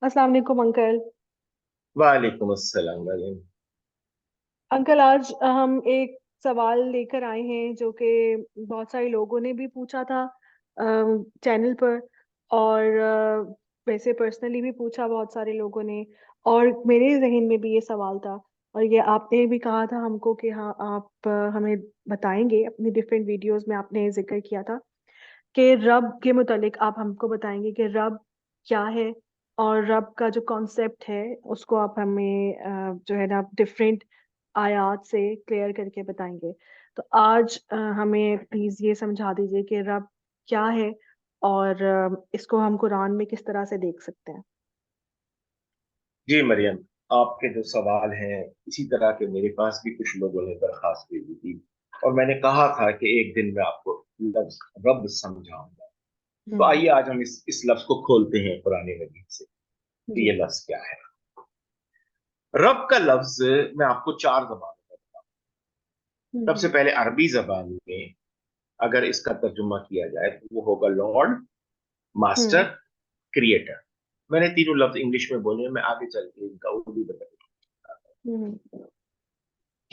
अस्सलाम वालेकुम अंकल। वालेकुम अस्सलाम वालेकुम। अंकल आज हम एक सवाल लेकर आए हैं जो कि बहुत सारे लोगों ने भी पूछा था चैनल पर। और वैसे पर्सनली भी पूछा बहुत सारे लोगों ने। और मेरे जहन में भी ये सवाल था। और ये आपने भी कहा था हमको कि हाँ आप हमें बताएंगे अपनी डिफरेंट वीडियोस में आपने जिक्र किया था कि रब के मुतालिक आप हमको बताएंगे कि रब क्या है। और रब का जो कॉन्सेप्ट है उसको आप हमें जो है ना डिफरेंट आयात से क्लियर करके बताएंगे। तो आज हमें प्लीज ये समझा दीजिए कि रब क्या है और इसको हम कुरान में किस तरह से देख सकते हैं। जी मरियम, आपके जो सवाल हैं इसी तरह के मेरे पास भी कुछ लोगों ने दरखास्त भेजी थी। और मैंने कहा था कि एक दिन मैं आपको लफ्ज रब समझाऊंगा। तो हम्म। आइए आज हम इस लफ्ज को खोलते हैं पुराने मजीद से कि जी। ये लफ्ज क्या है। रब का लफ्ज मैं आपको चार जबानों में बताऊं। सबसे हम्म। पहले अरबी जबान में अगर इसका तर्जुमा किया जाए तो वो होगा लॉर्ड, मास्टर, हम्म। क्रिएटर। मैंने तीनों लफ्ज इंग्लिश में बोले, मैं आगे चल के इनका उर्दू बता। हम्म।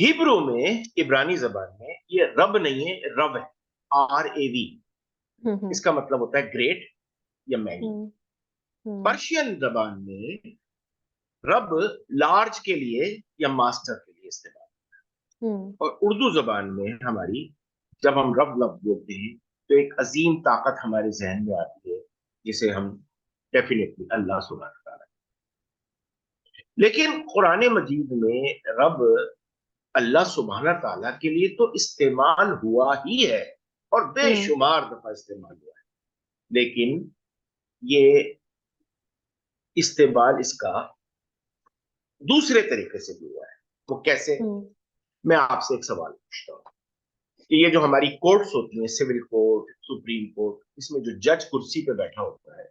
हिब्रू में, इब्रानी जबान में ये रब नहीं है, रब है। RAV। हम्म। इसका मतलब होता है ग्रेट या मैनी। हम्म। हम्म। पर्शियन जबान में रब लार्ज के लिए या मास्टर के लिए इस्तेमाल। हम्म। और उर्दू जबान में हमारी, जब हम रब लफ्ज बोलते हैं तो एक अजीम ताकत हमारे जहन में आती है जिसे हम डेफिनेटली अल्लाह सुबहान तआला। लेकिन कुरान मजीद में रब अल्लाह सुबहाना ताला के लिए तो इस्तेमाल हुआ ही है और हम्म। बेशुमार दफा इस्तेमाल हुआ है। लेकिन ये इस्तेमाल इसका दूसरे तरीके से भी हुआ है। वो कैसे? हम्म। मैं आपसे एक सवाल पूछता हूँ कि ये जो हमारी कोर्ट्स होती हैं, सिविल कोर्ट, सुप्रीम कोर्ट, इसमें जो जज कुर्सी पे बैठा होता है,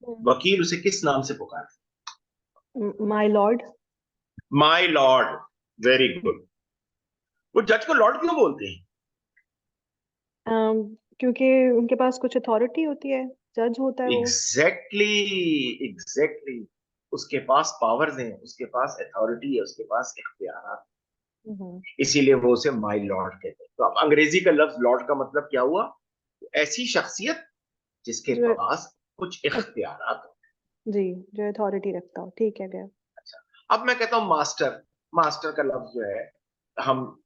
वकील उसे किस नाम से पुकारते माय लॉर्ड। हैं? My lord. Very good. वो जज को लॉर्ड क्यों बोलते हैं? क्योंकि उनके पास कुछ अथॉरिटी होती है। जज होता है वो। Exactly, exactly. उसके पास पावर्स हैं, उसके पास अथॉरिटी है, उसके पास इख्तियार। हम्म। इसीलिए वो उसे माई लॉर्ड कहते हैं। तो अब अंग्रेजी का लफ्ज लॉर्ड का मतलब क्या हुआ? ऐसी शख्सियत जिसके जो पास कुछ अ- इख्तियार हो। जी, जो अथॉरिटी रखता हो, ठीक है गया। अच्छा, अब मैं कहता हूं मास्टर। मास्टर का लफ्ज जो है, हम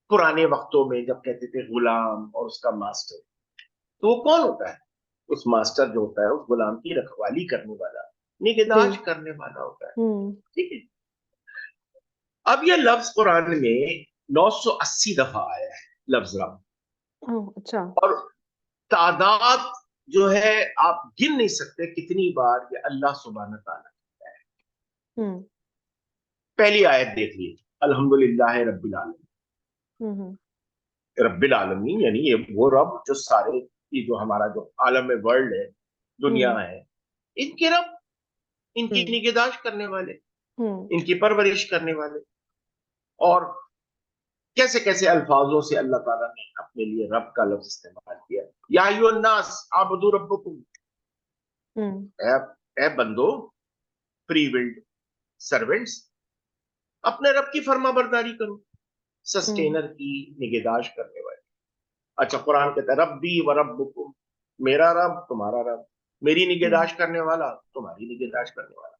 पुराने वक्तों में जब कहते थे गुलाम और उसका मास्टर, तो वो कौन होता है? उस मास्टर जो होता है उस गुलाम की रखवाली करने वाला, जी। निगहदाश्त करने वाला होता है। हम्म। ठीक है। अब यह लफ्ज कुरान में 980 दफा आया है, लफ्ज रब। ओह, अच्छा। और तादाद जो है, आप गिन नहीं सकते कितनी बार ये अल्लाह सुब्हानहू तआला कहता है। हम्म। पहली आयत देख लीजिए, अल्हम्दुलिल्लाह रब्बिल आलमीन। हम्म। रब्बिल आलमीन यानी ये वो रब जो सारे, ये जो हमारा जो आलम में वर्ल्ड है, दुनिया हम्म। है, इनके रब, इनकी हम्म। निगहदाश्त करने वाले, हम्म। इनकी परवरिश करने वाले। और कैसे कैसे अल्फाजों से अल्लाह ताला ने अपने लिए रब का लफ्ज इस्तेमाल किया। या अय्युहन नास आबुदू रब्बकुम। हम्म। ए, ए बंदो, फ्री विल्ड सर्वेंट्स, अपने रब की फर्मा बरदारी करो। हम्म। सस्टेनर की, निगहदाश्त करने वाले। अच्छा, कुरान कहता है रब्बी व रब्बुकुम, मेरा रब तुम्हारा रब, मेरी हम्म। निगहदाश्त करने वाला तुम्हारी निगहदाश्त करने वाला।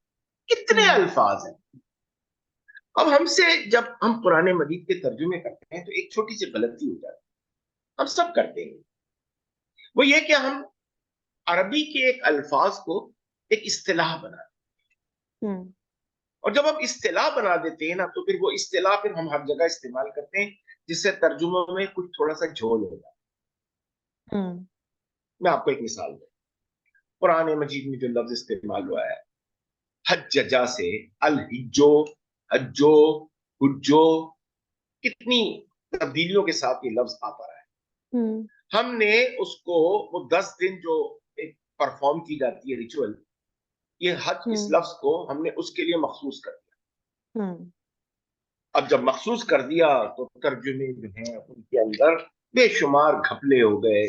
कितने हम्म। अल्फाज हैं। अब हमसे जब हम पुराने मजीद के तर्जुमे करते हैं तो एक छोटी सी गलती हो जाती है, हम सब करते हैं। वो ये कि हम अरबी के एक अल्फाज को एक इस्तिलाह बना, हम्म। और जब हम इस्तिलाह बना देते हैं ना तो फिर वो इस्तिलाह फिर हम हर जगह इस्तेमाल करते हैं, जिससे तर्जुमों में कुछ थोड़ा सा झोल हो जाता है। हम्म। मैं आपको एक मिसाल दूं। पुराने मजीद में जो लफ्ज इस्तेमाल हुआ है हज्जा से, अल हिज्जो, हज्जो, हुज्जो, कितनी तब्दीलियों के साथ ये लफ्ज आता रहा है। हम्म। हमने उसको, वो 10 दिन जो एक परफॉर्म की जाती है रिचुअल, ये हज इस हम्म। लफ्ज को हमने उसके लिए मखसूस कर दिया। हम्म। अब जब मखसूस कर दिया तो तर्जुमे जो हैं उनके अंदर बेशुमार घपले हो गए।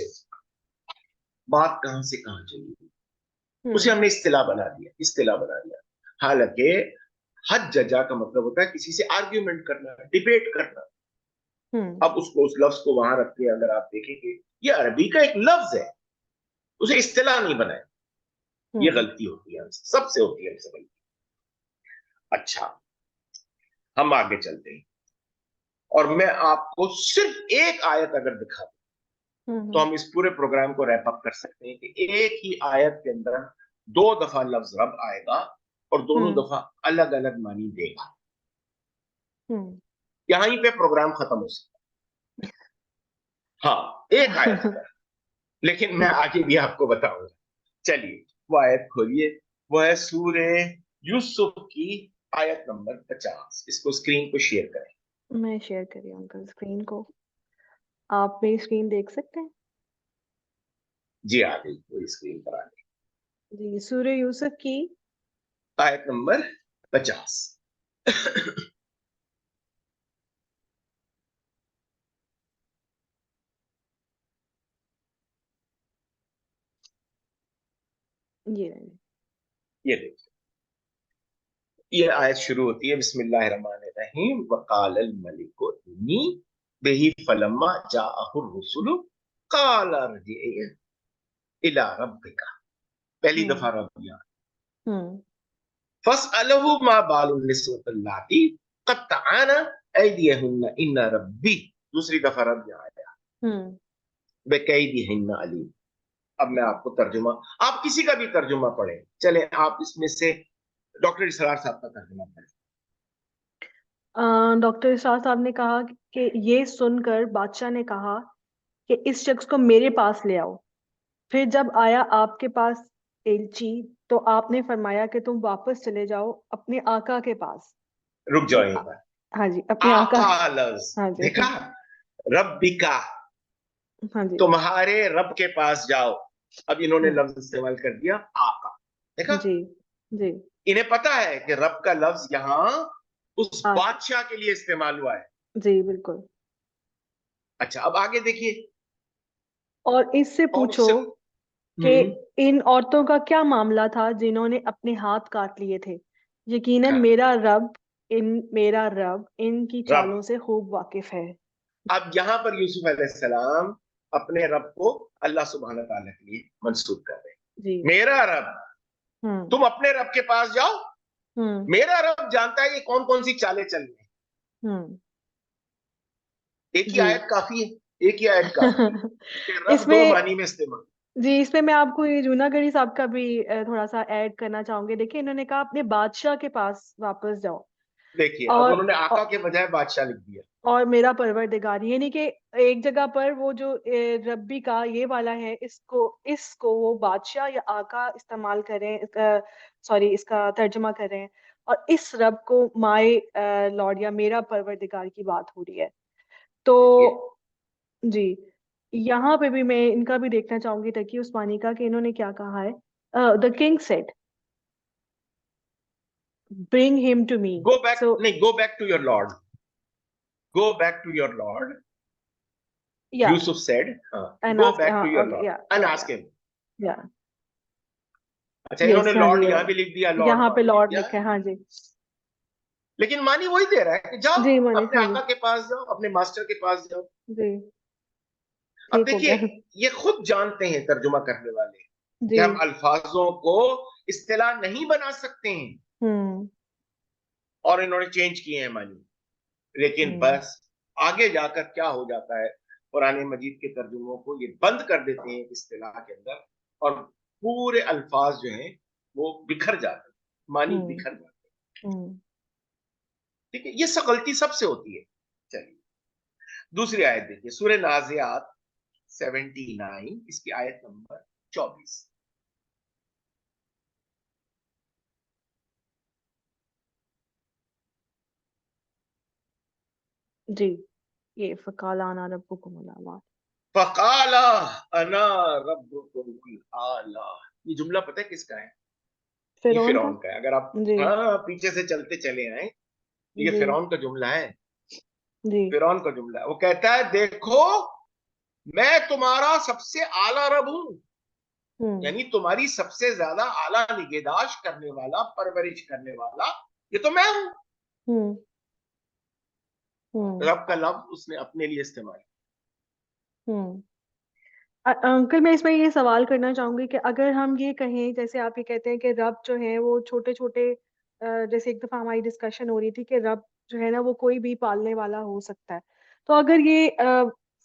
बात कहां से कहां चली। उसे हमने इस्तिला बना दिया। हालांकि हज जजा का मतलब होता है किसी से आर्ग्यूमेंट करना, डिबेट करना। अब उसको, उस लफ्ज को वहां रख के अगर आप देखेंगे, ये अरबी का एक लफ्ज है, उसे इस्तिला नहीं बनाए। ये गलती होती है हमसे, सबसे होती है हमसे गलती। अच्छा, हम आगे चलते हैं और मैं आपको सिर्फ एक आयत अगर दिखा दूं तो हम इस पूरे प्रोग्राम को रैप अप कर सकते हैं कि एक ही आयत के अंदर 2 दफा लफ्ज रब आएगा और दोनों दफा अलग अलग मानी देगा। यहीं पे प्रोग्राम खत्म हो सकता है। हाँ, एक आयत पर, लेकिन मैं आगे भी आपको बताऊंगा। चलिए, वो आयत खोलिए। वो है सूरे यूसुफ की आयत नंबर 50। इसको स्क्रीन को शेयर करें। मैं शेयर कर रही हूँ अंकल स्क्रीन को। आप मेरी स्क्रीन देख सकते हैं? जी, आ गई, वो स्क्रीन पर आ गई। जी, सूरह यूसुफ की आयत नंबर 50। ये रही। ये देखिए, ये आयत शुरू होती है बिस्मिल्लाहिर्रहमानिर्रहीम, वकाल अल मलिकु इन्नी बिही फलम्मा जाअहुर रुसुलु काल अर्जिअ इला रब्बिका। पहली दफा रब यहाँ, हम्म फसअलहु मा बालुन निस्वतल्लाती क़त्तअना ऐदियहुन्ना इन्ना रब्बी। दूसरी दफा रब यहाँ आया, हम्म बेकैदिहिन्ना अलीम। अब मैं आपको तर्जुमा, आप किसी का भी तर्जुमा पढ़े, चले आप इसमें से डॉक्टर इसरार साहब का तर्जुमा पढ़े। डॉक्टर इरशाद साहब ने कहा कि ये सुनकर बादशाह ने कहा कि इस शख्स को मेरे पास ले आओ। फिर जब आया आपके पास एलची, तो आपने फरमाया कि तुम वापस चले जाओ अपने आका के पास। रुक जाओ यहीं आ- पर। हाँ जी, अपने आका। आका लफ्ज हाँ जी। देखा, रब्बिका, हाँ जी। तुम्हारे रब के पास जाओ। अब इन्होंने हम्म लफ्ज इस्तेमाल कर दिया आका। देखा, जी जी। इन्हें पता है कि रब का लफ्ज यहां उस आ बादशाह के लिए इस्तेमाल हुआ है। जी बिल्कुल। अच्छा, अब आगे देखिए। और इससे और पूछो उससे कि हम्म इन औरतों का क्या मामला था जिन्होंने अपने हाथ काट लिए थे। यकीनन हाँ, मेरा रब इनकी रब। चालों से खूब वाकिफ है। अब यहां पर यूसुफ अलैहिस्सलाम अपने रब को अल्लाह सुब्हान ताला के लिए मंसूब कर रहे जी। हैं। मेरा रब, हम्म तुम अपने रब के पास जाओ, हम्म मेरा रब जानता है ये कौन कौन सी चालें चल रही हैं। हम्म एक ही जी। आयत काफी है, एक ही आयत काफी है कि रब दो इसमें मानी में इस्तेमाल। जी, इसमें मैं आपको ये जूनागढ़ी साहब का भी थोड़ा सा ऐड करना चाहूंगी। देखिए, इन्होंने कहा अपने बादशाह के पास वापस जाओ। देखिए, अब और उन्होंने आका के बजाय बादशाह लिख दिया। और मेरा परवरदिगार, ये नहीं कि एक जगह पर वो जो रब्बी का ये वाला है, इसको वो बादशाह या आका इस्तेमाल करें, सॉरी इसका तर्जुमा करें। और इस रब को माय लॉर्ड या मेरा परवरदिगार की बात हो रही है। देखिए, तो जी, यहाँ पे भी मैं इनका भी देखना चाहूंगी तकी उस्मानी का, कि इन्होंने क्या कहा है। The king said, bring him to me. Go back, so नहीं, go back to your lord, go back to your lord, या यूसुफ सेड, हाँ, and go ask, back to your okay, lord या एंड या आस्क हिम। या अच्छा, इन्होंने yes, हाँ Lord जी, यहां भी लिख दिया, लॉर्ड यहाँ वहां पे भी लिख लॉर्ड दिया, लिखा है, हाँ जी। लेकिन मानी वही दे रहा है कि जाओ जी मानी, अपने हाँ जी। आका के पास जाओ, अपने मास्टर के पास जाओ। जी, अब ठीक हो देखिए, गया। ये खुद जानते हैं तर्जुमा करने वाले कि जी। हम अल्फाजों को इस्तिलाह नहीं बना सकते हैं, हम्म और इन्होंने चेंज किए हैं मानी। लेकिन हम्म बस आगे जाकर क्या हो जाता है, कुरान मजीद के तर्जुमों को ये बंद कर देते हैं इस्तिलाह के अंदर, और पूरे अल्फाज जो हैं वो बिखर जाते हैं, मानी हम्म बिखर जाते हैं। हम्म ठीक है, ये सब गलती सबसे होती है। चलिए, दूसरी आयत देखिए, सूरह नाज़ियात 79, इसकी आयत नंबर 24। जी, ये फकाला अना रब्बुकुम अल-आला। फकाला अना रब्बुकुमुल आला। ये जुमला पता है किसका है? ये फिरौन का। फिरौन का है। अगर आप जी हाँ पीछे से चलते चले आए, ये जी फिरौन का जुमला है। जी। फिरौन का जुमला है। वो कहता है, देखो मैं तुम्हारा सबसे आला रब हूं। यानी तुम्हारी सबसे ज्यादा आला निगहदाश्त करने वाला, परवरिश करने वाला, ये तो मैं हूं। हम्म। रब का लफ्ज उसने अपने लिए इस्तेमाल हम्म। अंकल, मैं इसमें ये सवाल करना चाहूंगी कि अगर हम ये कहें, जैसे आप ये कहते हैं कि रब जो है वो छोटे छोटे, जैसे एक दफा हमारी डिस्कशन हो रही थी कि रब जो है ना वो कोई भी पालने वाला हो सकता है, तो अगर ये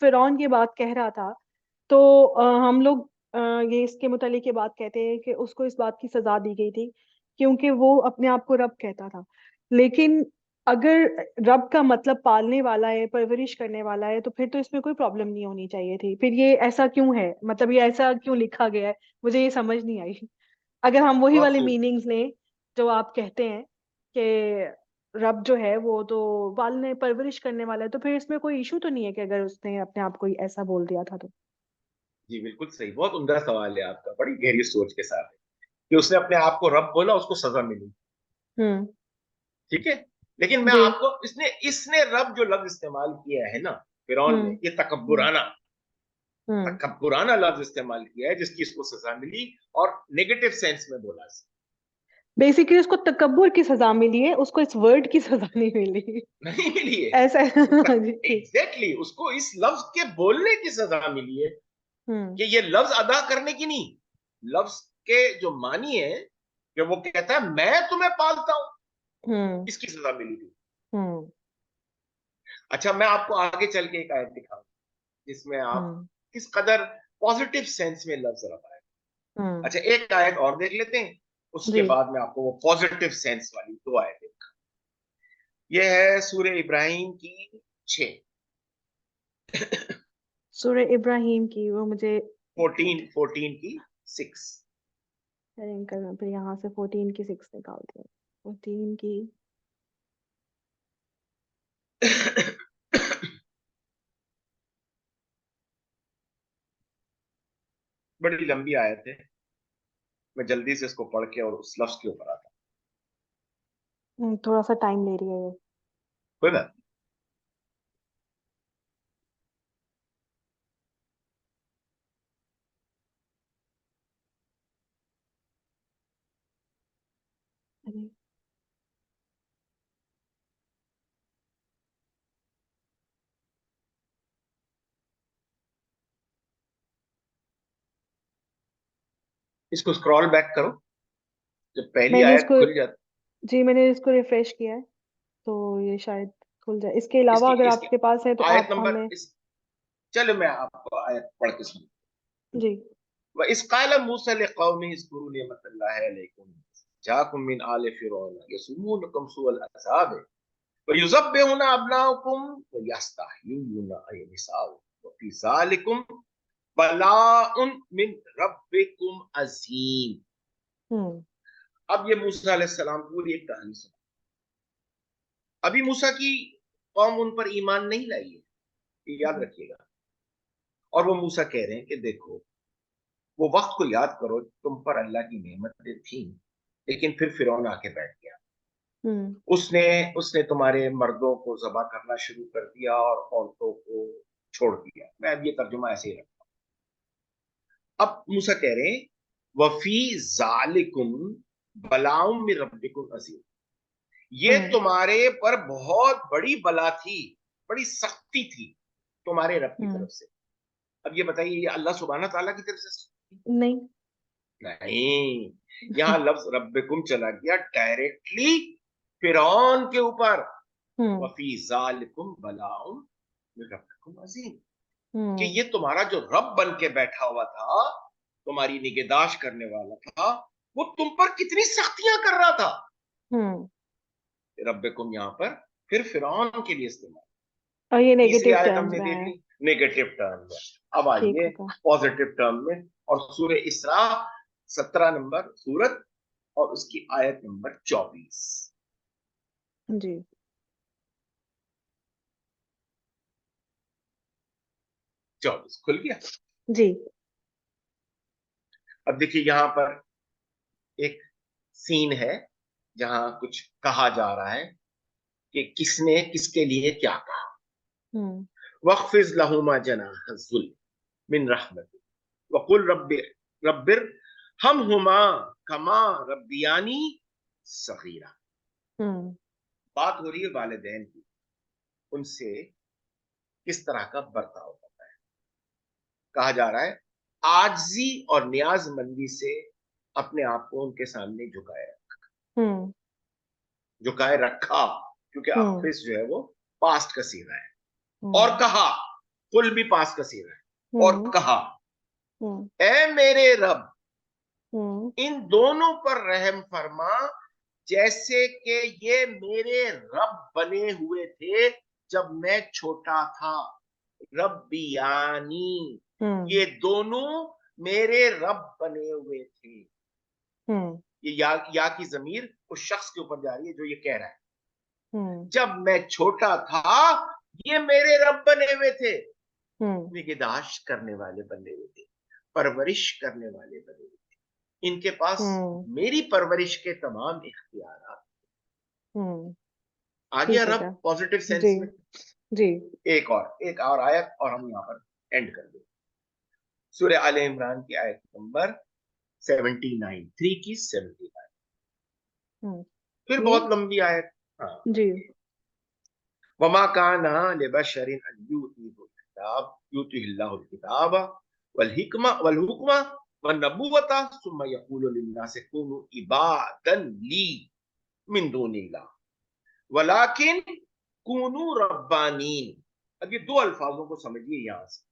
फिरौन ये बात कह रहा था, तो हम लोग ये इसके मुतालिक ये बात कहते हैं कि उसको इस बात की सजा दी गई थी क्योंकि वो अपने आप को रब कहता था। लेकिन अगर रब का मतलब पालने वाला है, परवरिश करने वाला है, तो फिर तो इसमें कोई प्रॉब्लम नहीं होनी चाहिए थी। फिर ये ऐसा क्यों है, मतलब ये ऐसा क्यों लिखा गया है, मुझे ये समझ नहीं आई। अगर हम वही बहुत वाले मीनिंग्स लें जो आप कहते हैं कि रब जो है वो तो पालने परवरिश करने वाला है, तो फिर इसमें कोई इशू तो नहीं है कि अगर उसने अपने आप को ही ऐसा बोल दिया था तो। जी बिल्कुल सही, बहुत उम्दा सवाल है आपका, बड़ी गहरी सोच के साथ है कि उसने अपने आप को रब बोला, उसको सजा मिली। हम्म। ठीक है, लेकिन मैं जी। आपको, इसने इसने रब जो लफ्ज इस्तेमाल किया है ना फिरौन ने, हम्म। ये हम्म। तकब्बुराना, हम्म। तकब्बुराना लफ्ज इस्तेमाल किया है जिसकी इसको सजा मिली, और नेगेटिव सेंस में बोला इसने। बेसिकली उसको तकब्बुर की सजा मिली है, उसको इस वर्ड की सजा नहीं मिली। नहीं मिली है, ऐसा है। उसको जी ठीक। एग्जैक्टली उसको इस लफ्ज के बोलने की सजा मिली है, हम्म। कि ये लफ्ज अदा करने की नहीं। लफ्ज के जो मानी है कि वो कहता है मैं तुम्हें पालता हूं, हम्म। इसकी सजा मिली थी। हम्म। अच्छा, मैं आपको आगे चल के एक आयत दिखाऊं जिसमें आप हम्म। किस कदर पॉजिटिव सेंस में लफ्ज रहा है। हम्म। अच्छा, एक आयत और देख लेते हैं, उसके जी। बाद में आपको वो पॉजिटिव सेंस वाली दो आयतें। ये है सूर्य इब्राहिम की 6, सूरह इब्राहिम की, वो मुझे 14 की 6। अरेंज करना, फिर यहाँ से 14 की 6 निकाल दिया। 14 की। बड़ी लंबी आयत है, मैं जल्दी से इसको पढ़ के और उस लफ्ज के ऊपर आता थोड़ा सा टाइम ले रही है ये। हूं। कोई बात अरे। नहीं। इसको स्क्रॉल बैक करो, जब पहली मैंने आयत इसको खुल जाती। जी मैंने इसको रिफ्रेश किया है, तो ये शायद खुल जाए। इसके अलावा इसकी अगर इसकी आपके पास है तो आयत आप नंबर हमें। इस, चलो मैं आपको आयत पढ़ के सुन। जी। व इस काल मूसा लिकौमी इज़कुरू निअमतल्लाहि अलैकुम जाकुम मिन आले फिरौन यसुमूनकुम सुअल अज़ाब व युज़ब्बिहुना अब्नाअकुम व यस्तहयूना निसाअकुम व फी ज़ालिकुम बलाउन मिन रब्बिकुम अज़ीम। हम्म। अब ये मूसा अलैहि सलाम पूरी एक कहानी सुना। अभी मूसा की कौम उन पर ईमान नहीं लाई है, ये याद जी। रखिएगा। और वो मूसा कह रहे हैं कि देखो, वो वक्त को याद करो, तुम पर अल्लाह की नेमतें थी, लेकिन फिर फिरौन आके बैठ गया। हम्म। उसने उसने तुम्हारे मर्दों को जबा करना शुरू कर दिया और औरतों को छोड़ दिया। मैं अब ये तर्जुमा ऐसे ही रखता हूं। अब मूसा कह रहे हैं वफी जालिकुम बलाउम मिन रब्बिकुम अजीम, ये हम्म। तुम्हारे पर बहुत बड़ी बला थी, बड़ी सख्ती थी तुम्हारे रब की हम्म। तरफ से। अब ये बताइए, ये अल्लाह सुब्हाना ताला की तरफ से सख्ती थी? नहीं। नहीं, यहाँ लफ्ज रब्बिकुम चला गया डायरेक्टली फिरौन के ऊपर। हम्म। वफी जालिकुम बलाउम मिन रब्बिकुम अजीम, कि हम्म। ये तुम्हारा जो रब बन के बैठा हुआ था, तुम्हारी निगहदाश्त करने वाला था, वो तुम पर कितनी सख्तियां कर रहा था। हम्म। रब्बिकुम यहाँ पर फिर फिरौन के लिए इस्तेमाल। और ये तीसरी नेगेटिव आयत टर्म्स हमने में देख है। ली नेगेटिव टर्म में। अब ठीक आइए होगा। पॉजिटिव टर्म में, और सूर्य इसरा 17 नंबर सूरत और उसकी आयत नंबर 24। जी। 24 खुल गया। जी। अब देखिए यहाँ पर एक सीन है जहां कुछ कहा जा रहा है कि किसने किसके लिए क्या कहा। हम्म। वख्फिज लहुमा जनाह जुल मिन रहमत वकुल रब्बि रब्बिर हम हुमा कमा रब्बियानी सगीरा। हम्म। बात हो रही है वालिदैन की, उनसे किस तरह का बर्ताव करना है। कहा जा रहा है आजिजी और नियाजमंदी से अपने आप को उनके सामने हम्म। झुकाए रखा, क्योंकि हम्म। अफिस जो है वो पास्ट का सीगा है। और हम्म। कहा, कुल भी पास्ट का सीगा है। और हम्म। कहा हम्म। ए मेरे रब, हम्म। इन दोनों पर रहम फरमा, जैसे कि ये मेरे रब बने हुए थे जब मैं छोटा था। रब्बियानी, हम्म। ये दोनों मेरे रब बने हुए थे। हम्म। ये या की जमीर उस शख्स के ऊपर जा रही है जो ये कह रहा है। हम्म। जब मैं छोटा था ये मेरे रब बने हुए थे, हम्म। निगहदाश्त करने वाले बने हुए थे, परवरिश करने वाले बने हुए थे। इनके पास हम्म। मेरी परवरिश के तमाम इख्तियार। हम्म। आ गया ठीक हो रब गया। पॉजिटिव जी। सेंस में। जी। एक और आयत और हम यहां पर एंड कर दें। सूरह आले इमरान की आयत नंबर 79, 3 की 79। हम्म। फिर ये। बहुत लंबी आयत। हाँ। जी। वमा काना लिबशरिन अन यूतिहिल्लाहुल किताब वल हिकमा वल हुक्मा वन नबुवता सुम्मा यकूलु लिन्नासि कुनु इबादन ली मिन दूनिल्लाह वलाकिन कुनु रब्बानीन। अब ये दो अल्फाजों को समझिए यहां से।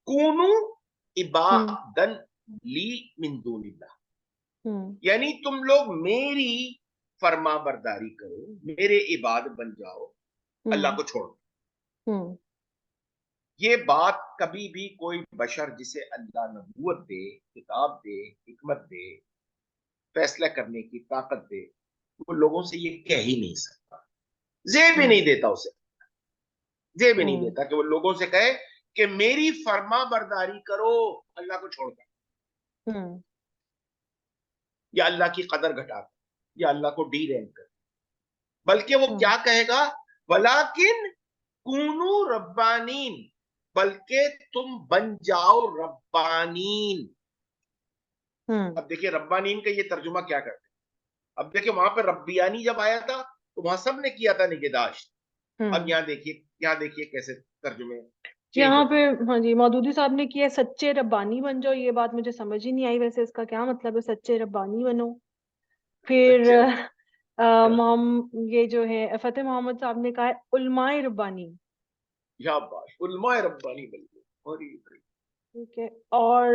कुनु हम्म। इबादन ली मिन दूनिल्लाह, हम्म। यानी तुम लोग मेरी फर्मा बरदारी करो, मेरे इबाद बन जाओ, अल्लाह हम्म। को छोड़ो। हम्म। ये बात कभी भी कोई बशर जिसे अल्लाह नबूवत दे, किताब दे, हिकमत दे, फैसला करने की ताकत दे, वो लोगों से ये कह ही नहीं सकता। जे भी नहीं हम्म। देता उसे, जे भी नहीं हम्म। देता कि वो लोगों से कहे कि मेरी फर्मा बरदारी करो अल्लाह को छोड़कर, हम्म। या अल्लाह की कदर घटाकर, या अल्लाह को डी रैंक कर। बल्कि वो हम्म। क्या कहेगा, वलाकिन कूनू रब्बानीन, बल्कि तुम बन जाओ रब्बानीन। हम्म। अब देखिए रब्बानीन का ये तर्जुमा क्या करते हैं। अब देखिए वहां पर रब्बियानी जब आया था तो वहां सब ने किया था निगहदाश्त। अब हम्म। यहाँ देखिए कैसे तर्जुमे चेंज यहाँ होते पे हैं। हाँ जी, मौदूदी साहब ने किया सच्चे रब्बानी बन जाओ, ये बात मुझे समझ ही नहीं आई, वैसे इसका क्या मतलब है सच्चे रब्बानी बनो। फिर सच्चे रब ये जो है फतेह मोहम्मद साहब ने कहा है उलमाए रब्बानी। या बाश उलमाए रब्बानी बन गए। और ठीक है। और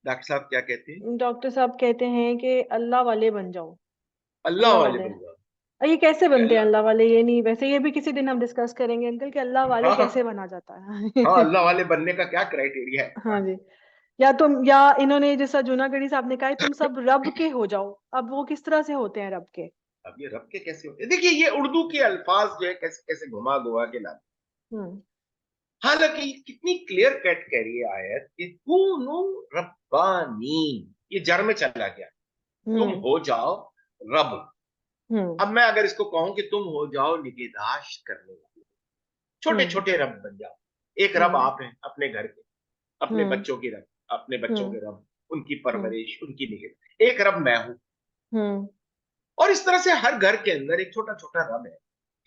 डॉक्टर साहब क्या कहते हैं, डॉक्टर साहब कहते हैं कि अल्लाह वाले बन जाओ। अल्लाह अल्लाह वाले वाले। बन जाओ। ये कैसे कि बनते हैं अल्लाह, अल्लाह वाले, ये नहीं, वैसे ये भी किसी दिन हम डिस्कस करेंगे अंकल कि अल्लाह वाले हाँ कैसे बना जाता हाँ, है। अल्लाह वाले बनने का क्या क्राइटेरिया हाँ है। जी। या इन्होंने जैसा जूनागढ़ी साहब ने कहा है, तुम सब रब के हो जाओ। अब वो किस तरह से होते हैं रब के? अब ये रब के कैसे होते हैं, देखिए ये उर्दू के अल्फाज जो है कैसे कैसे घुमा घुमा के लाते। हम्म। हालांकि कितनी क्लियर कट कह रही है आयत कि कूनू रब्बानीन, ये जड़ में चला गया, तुम हम्म। हो जाओ रब। हम्म। अब मैं अगर इसको कहूं कि तुम हो जाओ निगहदाश्त करने वाले, छोटे हम्म। छोटे रब बन जाओ। एक रब हम्म। आप हैं अपने घर के, अपने हम्म। बच्चों की रब, अपने बच्चों हम्म। के रब, उनकी हम्म। परवरिश, उनकी निगह। एक रब मैं हूं। हम्म। और इस तरह से हर घर के अंदर एक छोटा छोटा रब है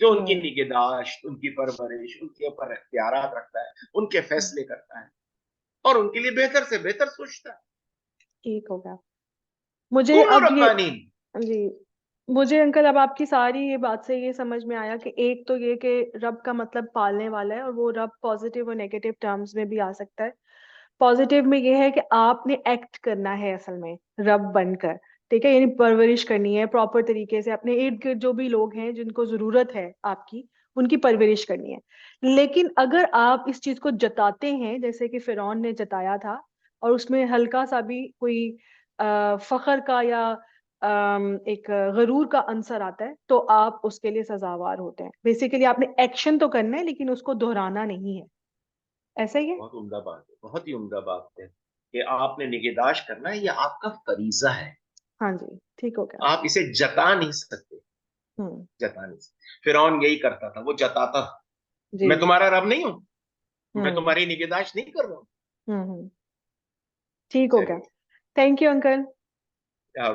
जो उनकी हम्म। निगहदाश्त, उनकी परवरिश, उनके ऊपर इख्तियारात रखता है, उनके हम्म। फैसले करता है और उनके लिए बेहतर से बेहतर सोचता है। ठीक हो गया। मुझे कूनू अब ये रब्बानीन। जी, मुझे अंकल अब आपकी सारी ये बात से ये समझ में आया कि एक तो ये कि रब का मतलब पालने वाला है, और वो रब पॉजिटिव और नेगेटिव टर्म्स में भी आ सकता है। पॉजिटिव में ये है कि आपने एक्ट करना है असल में रब बनकर, ठीक है, यानी परवरिश करनी है प्रॉपर तरीके से, अपने इर्द गिर्द जो भी लोग हैं जिनको जरूरत है आपकी, उनकी परवरिश करनी है। लेकिन अगर आप इस चीज को जताते हैं जैसे कि फिरौन ने जताया था, और उसमें हल्का सा भी कोई फखर का या एक गरूर का अंसर आता है, तो आप उसके लिए सजावार होते हैं। बेसिकली आपने एक्शन तो करना है लेकिन उसको दोहराना नहीं है। ऐसा ही है। बहुत उम्दा बात है, बहुत ही उम्दा बात है कि आपने निगहदाश्त करना है, ये आपका फरीजा है। हाँ जी, ठीक हो गया। आप इसे जता नहीं सकते, हम्म। जता नहीं सकते। फिरौन यही करता था, वो जताता था, जी। मैं तुम्हारा रब नहीं हूं, मैं हम्म। तुम्हारी निगहदाश्त नहीं कर रहा हूं। ठीक हो गया। चलिए। Thank you uncle. हाँ,